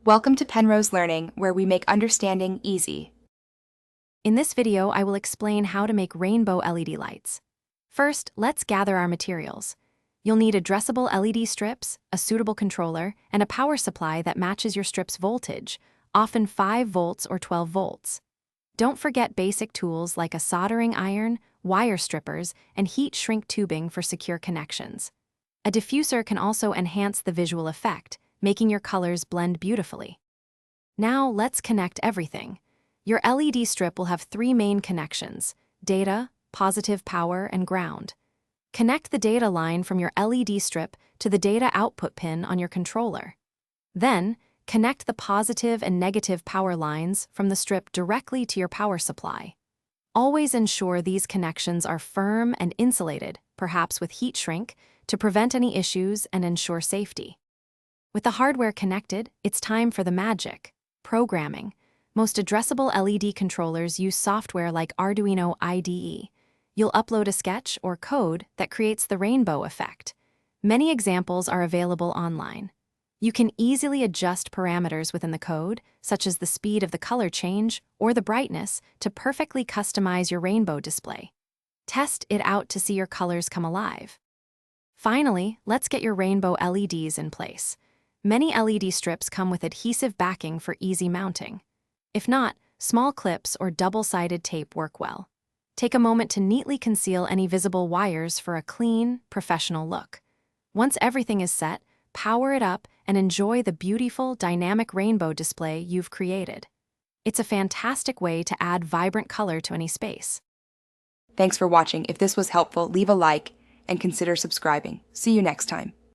Welcome to Penrose Learning, where we make understanding easy. In this video, I will explain how to make rainbow LED lights. First, let's gather our materials. You'll need addressable LED strips, a suitable controller, and a power supply that matches your strip's voltage, often 5 volts or 12 volts. Don't forget basic tools like a soldering iron, wire strippers, and heat shrink tubing for secure connections. A diffuser can also enhance the visual effect, making your colors blend beautifully. Now let's connect everything. Your LED strip will have 3 main connections: data, positive power, and ground. Connect the data line from your LED strip to the data output pin on your controller. Then, connect the positive and negative power lines from the strip directly to your power supply. Always ensure these connections are firm and insulated, perhaps with heat shrink, to prevent any issues and ensure safety. With the hardware connected, it's time for the magic: programming. Most addressable LED controllers use software like Arduino IDE. You'll upload a sketch or code that creates the rainbow effect. Many examples are available online. You can easily adjust parameters within the code, such as the speed of the color change or the brightness, to perfectly customize your rainbow display. Test it out to see your colors come alive. Finally, let's get your rainbow LEDs in place. Many LED strips come with adhesive backing for easy mounting. If not, small clips or double-sided tape work well. Take a moment to neatly conceal any visible wires for a clean, professional look. Once everything is set, power it up and enjoy the beautiful, dynamic rainbow display you've created. It's a fantastic way to add vibrant color to any space. Thanks for watching. If this was helpful, leave a like and consider subscribing. See you next time.